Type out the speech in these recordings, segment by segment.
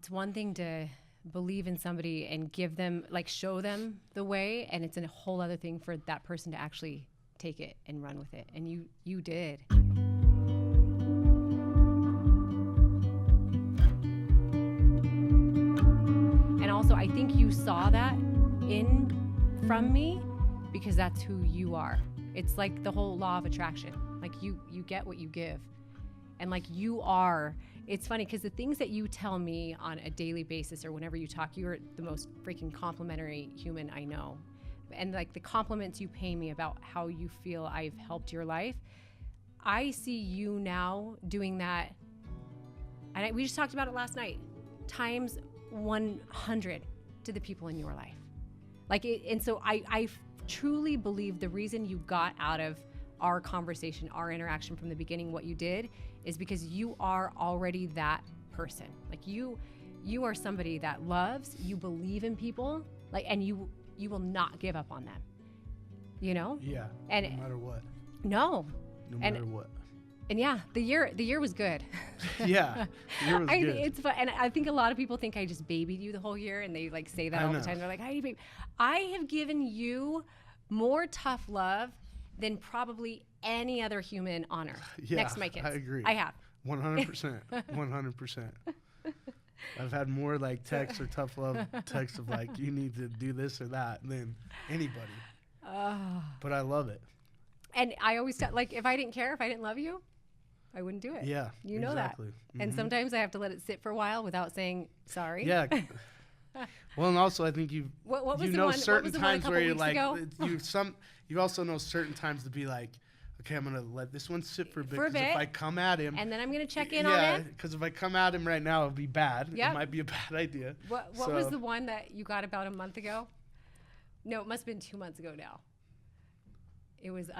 it's one thing to believe in somebody and give them, like, show them the way, and it's a whole other thing for that person to actually take it and run with it. And you did. And also, I think you saw that from me because that's who you are. It's like the whole law of attraction. Like, you get what you give. And like, you are, it's funny because the things that you tell me on a daily basis or whenever you talk, you're the most freaking complimentary human I know. And like the compliments you pay me about how you feel I've helped your life, I see you now doing that. And we just talked about it last night, times 100 to the people in your life. Like, and so I truly believe the reason you got out of our conversation, our interaction from the beginning, what you did, is because you are already that person. Like, you are somebody that loves, you believe in people, like, and you will not give up on them. You know? Yeah. And no matter what. No. No matter what. And yeah, the year was good. Yeah, the year was good. It's fun, and I think a lot of people think I just babied you the whole year, and they like say that all the time. They're like, "Heidi, babe, I have given you more tough love than probably any other human on earth." Yeah, next to my kids. I agree. I have. 100%. 100%. I've had more like texts or tough love texts of like, you need to do this or that than anybody. But I love it. And I always like, if I didn't care, if I didn't love you, I wouldn't do it. Yeah, you know exactly. that. Mm-hmm. And sometimes I have to let it sit for a while without saying sorry. Yeah. Well, and also I think what was you the know one, certain times where you're like you also know certain times to be like, okay, I'm gonna let this one sit for a bit. Because if I come at him, and then I'm gonna check in on it. Yeah, it. because if I come at him right now, it'll be bad. Yep. It might be a bad idea. What was the one that you got about a month ago? No, it must have been 2 months ago now. It was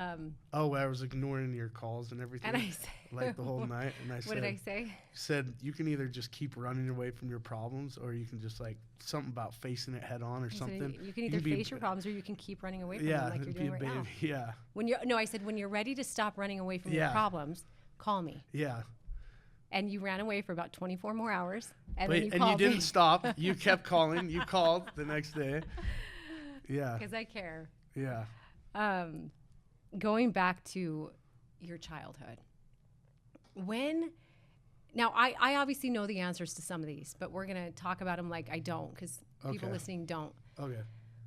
Oh, I was ignoring your calls and everything. And I said, like the whole night. And I said, what did I say? You said you can either just keep running away from your problems, or you can just like something about facing it head on or something. You can either face your problems, or you can keep running away from them like you're doing right now. Yeah. I said when you're ready to stop running away from your problems, call me. Yeah. And you ran away for about 24 more hours, and then you called and you me. didn't stop. You kept calling. You called the next day. Yeah. Because I care. Yeah. Going back to your childhood, now I obviously know the answers to some of these, but we're gonna talk about them like I don't, because people listening don't. Okay.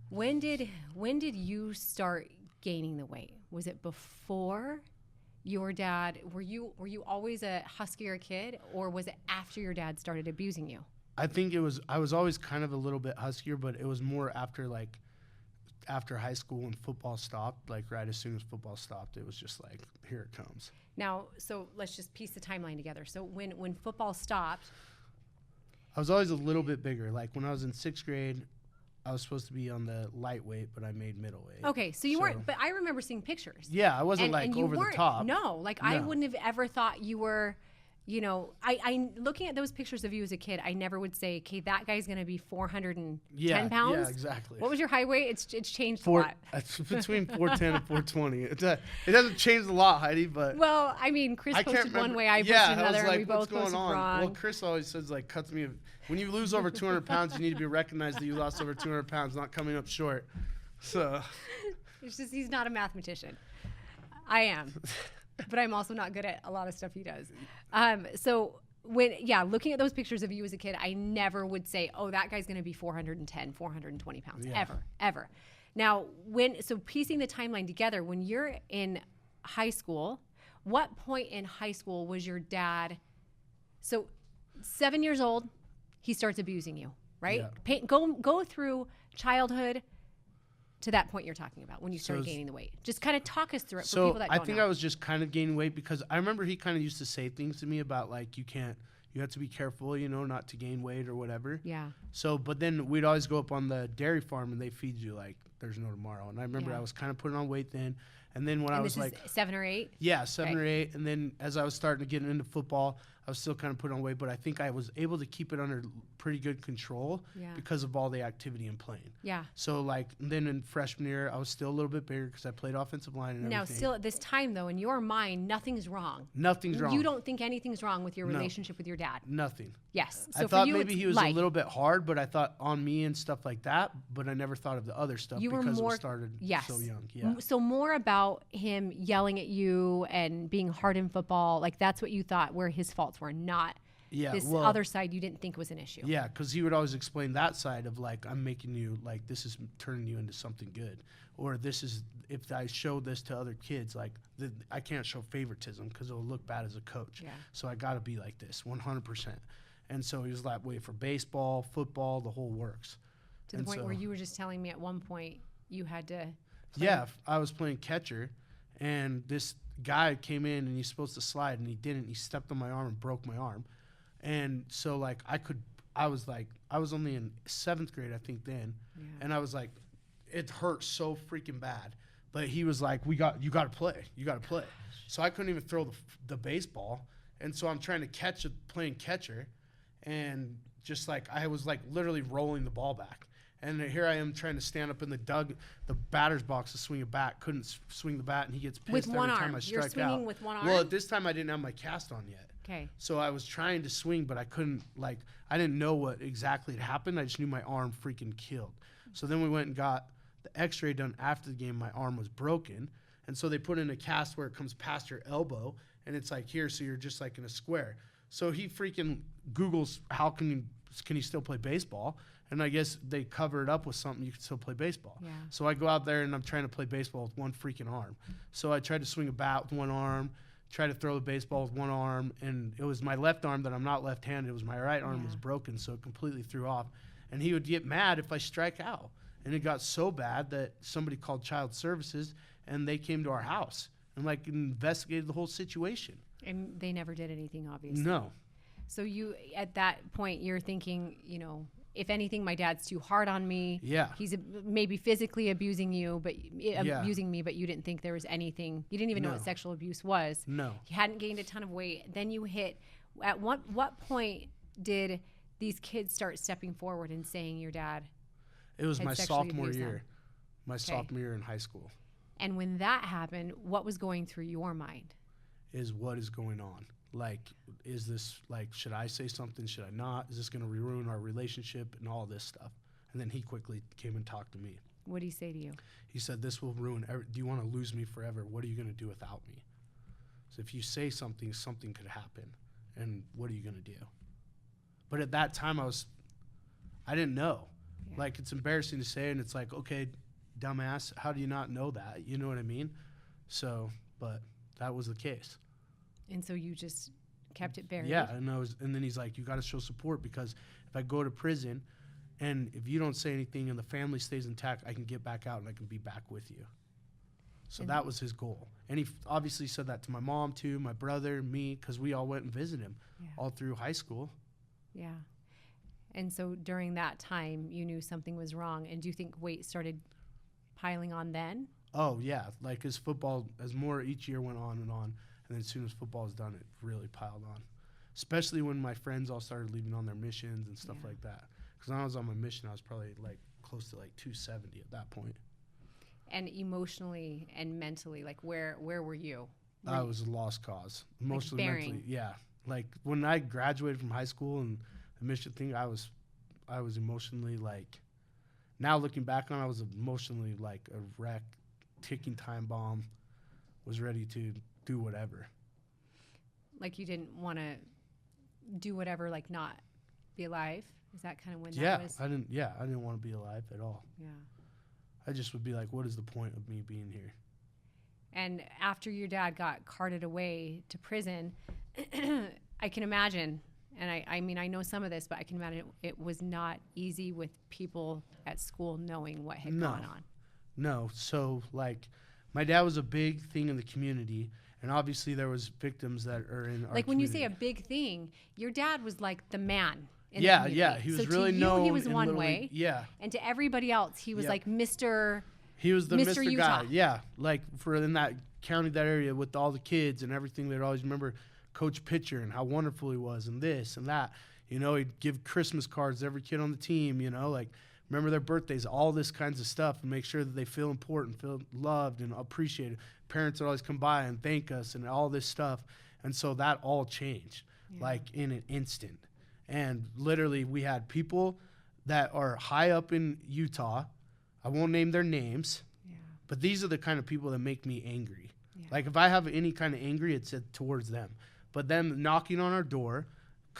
When did you start gaining the weight? Was it before your dad? Were you always a huskier kid, or was it after your dad started abusing you? I think I was always kind of a little bit huskier, but it was more after high school when football stopped. Like right as soon as football stopped, it was just like, here it comes. Now, so let's just piece the timeline together. So when football stopped, I was always a little bit bigger. Like when I was in 6th grade, I was supposed to be on the lightweight, but I made middleweight. Okay, so you weren't, but I remember seeing pictures. Yeah, I wasn't and over the top. No, I wouldn't have ever thought you were, I looking at those pictures of you as a kid, I never would say, okay, that guy's going to be 410 pounds. Yeah, exactly. What was your height weight? It's changed a lot. It's between 410 and 420. It hasn't changed a lot, Heidi, but. Well, I mean, Chris posted one way, I posted another, and we both posted wrong. Well, Chris always says, like, cuts me. When you lose over 200 pounds, you need to be recognized that you lost over 200 pounds, not coming up short. So. It's just, he's not a mathematician. I am. But I'm also not good at a lot of stuff he does. So looking at those pictures of you as a kid, I never would say, oh, that guy's going to be 410, 420 pounds, ever. Now, piecing the timeline together, when you're in high school, what point in high school was your dad? So 7 years old, he starts abusing you, right? Yeah. Go through childhood to that point you're talking about when you started gaining the weight. Just kind of talk us through it for people that don't know. I think I was just kind of gaining weight because I remember he kind of used to say things to me about like, you have to be careful, not to gain weight or whatever. Yeah. So, but then we'd always go up on the dairy farm and they feed you like there's no tomorrow. And I remember I was kind of putting on weight then. And then when I was like 7 or 8? Yeah, 7 or 8. And then as I was starting to get into football, I was still kind of putting on weight, but I think I was able to keep it under pretty good control because of all the activity and playing. Yeah. So like then in freshman year, I was still a little bit bigger because I played offensive line and everything. Now, still at this time though, in your mind, nothing's wrong. Nothing's wrong. You don't think anything's wrong with your relationship with your dad? Nothing. Yes. So I thought maybe he was a little bit hard, but I thought on me and stuff like that, but I never thought of the other stuff because it started so young. Yeah. So more about him yelling at you and being hard in football, like that's what you thought where his faults were, not this other side you didn't think was an issue. Yeah, because he would always explain that side of like, I'm making you, like, this is turning you into something good. Or this is, if I show this to other kids, like, I can't show favoritism because it'll look bad as a coach. Yeah. So I got to be like this, 100%. And so he was that way for baseball, football, the whole works. To the point where you were just telling me at one point you had to Yeah, I was playing catcher, and this guy came in, and he's supposed to slide, and he didn't. He stepped on my arm and broke my arm. And so, like, I was only in 7th grade, I think, then. Yeah. And I was like, it hurt so freaking bad. But he was like, you got to play. You got to play. So I couldn't even throw the baseball. And so I'm trying to catch it, playing catcher. And just like, I was like literally rolling the ball back. And here I am trying to stand up in the batter's box to swing a bat. Couldn't swing the bat, and he gets pissed every time I strike out. You're swinging with one arm? Well, at this time, I didn't have my cast on yet. Okay. So I was trying to swing, but I couldn't, like, I didn't know what exactly had happened. I just knew my arm freaking killed. So then we went and got the x-ray done after the game. My arm was broken. And so they put in a cast where it comes past your elbow, and it's like here, so you're just like in a square. So he freaking Googles, how can you still play baseball? And I guess they cover it up with something, you can still play baseball. Yeah. So I go out there and I'm trying to play baseball with one freaking arm. So I tried to swing a bat with one arm, try to throw the baseball with one arm, and it was my left arm that I'm not left-handed. It was my right arm was broken, so it completely threw off. And he would get mad if I strike out. And it got so bad that somebody called Child Services, and they came to our house and, like, investigated the whole situation. And they never did anything, obviously. No. So you, at that point, you're thinking, if anything, my dad's too hard on me. Yeah. He's maybe physically abusing you, abusing me, but you didn't think there was anything. You didn't even know what sexual abuse was. No. You hadn't gained a ton of weight. Then you hit, at what point did these kids start stepping forward and saying your dad It was my sophomore year. My sophomore year in high school. And when that happened, what was going through your mind? Is what is going on? Like, is this, like, should I say something? Should I not? Is this going to ruin our relationship and all this stuff? And then he quickly came and talked to me. What did he say to you? He said, this will ruin, do you want to lose me forever? What are you going to do without me? So if you say something, something could happen. And what are you going to do? But at that time, I didn't know. Yeah. Like, it's embarrassing to say, and it's like, okay, dumbass, how do you not know that? You know what I mean? So, but that was the case. And so you just kept it buried? Yeah, and then he's like, you got to show support, because if I go to prison and if you don't say anything and the family stays intact, I can get back out and I can be back with you. So and that was his goal. And he obviously said that to my mom too, my brother, me, because we all went and visited him all through high school. Yeah. And so during that time, you knew something was wrong. And do you think weight started piling on then? Oh, yeah. Like, as more each year went on, and then as soon as football was done, it really piled on. Especially when my friends all started leaving on their missions and stuff like that. Because when I was on my mission, I was probably, like, close to, like, 270 at that point. And emotionally and mentally, like, where were you? I was a lost cause. Emotionally, like mentally, yeah. Like, when I graduated from high school and the mission thing, I was emotionally, like, now looking back on it, I was emotionally like a wreck, ticking time bomb, was ready to do whatever. Like, you didn't want to do whatever, like not be alive? Is that kind of when that was? I didn't want to be alive at all. Yeah. I just would be like, what is the point of me being here? And after your dad got carted away to prison, I can imagine, and I mean, I know some of this, but I can imagine it was not easy with people at school knowing what had gone on. No. So, like, my dad was a big thing in the community, and obviously there was victims that are in our Like, when community. you say a big thing, your dad was like the man in the community. Yeah, he was so really to known. You, he was one way. Yeah. And to everybody else, he was like Mr. He was the Mr. Mr. Utah. guy. Yeah, like for in that county, that area with all the kids and everything. They'd always remember Coach Pitcher and how wonderful he was and this and that. You know, he'd give Christmas cards to every kid on the team, you know, like remember their birthdays, all this kinds of stuff, and make sure that they feel important, feel loved and appreciated. Parents would always come by and thank us and all this stuff. And so that all changed like in an instant. And literally we had people that are high up in Utah. I won't name their names, but these are the kind of people that make me angry. Like if I have any kind of angry, it's towards them. But them knocking on our door,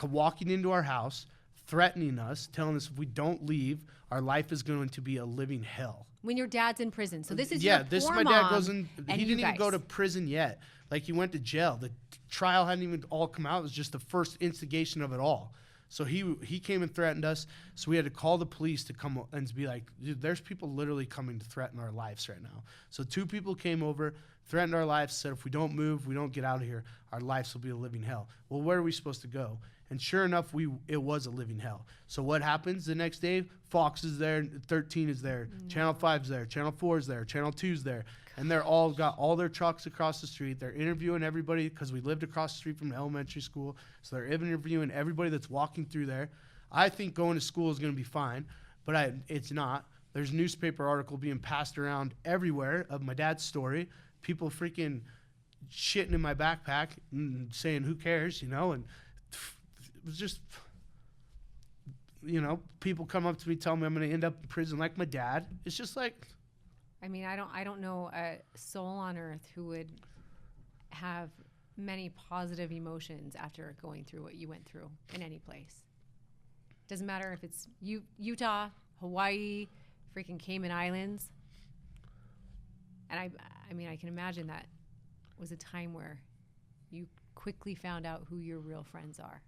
walking into our house, threatening us, telling us if we don't leave, our life is going to be a living hell. When your dad's in prison. So this is your this poor my dad goes in. and He didn't even guys. go to prison yet. Like he went to jail. The trial hadn't even all come out. It was just the first instigation of it all. So he came and threatened us. So we had to call the police to come and be like, dude, there's people literally coming to threaten our lives right now. So 2 people came over, threatened our lives, said if we don't move, we don't get out of here, our lives will be a living hell. Well, where are we supposed to go? And sure enough, it was a living hell. So what happens the next day? Fox is there, 13 is there, Channel 5's there, Channel 4's there, Channel 2's there. And they're all got all their trucks across the street. They're interviewing everybody because we lived across the street from the elementary school. So they're interviewing everybody that's walking through there. I think going to school is going to be fine, but it's not. There's a newspaper article being passed around everywhere of my dad's story. People freaking shitting in my backpack and saying, who cares, you know? And it was just, you know, people come up to me, tell me I'm going to end up in prison like my dad. It's just like... I mean, I don't know a soul on earth who would have many positive emotions after going through what you went through in any place. Doesn't matter if it's Utah, Hawaii, freaking Cayman Islands. And I mean, I can imagine that was a time where you quickly found out who your real friends are.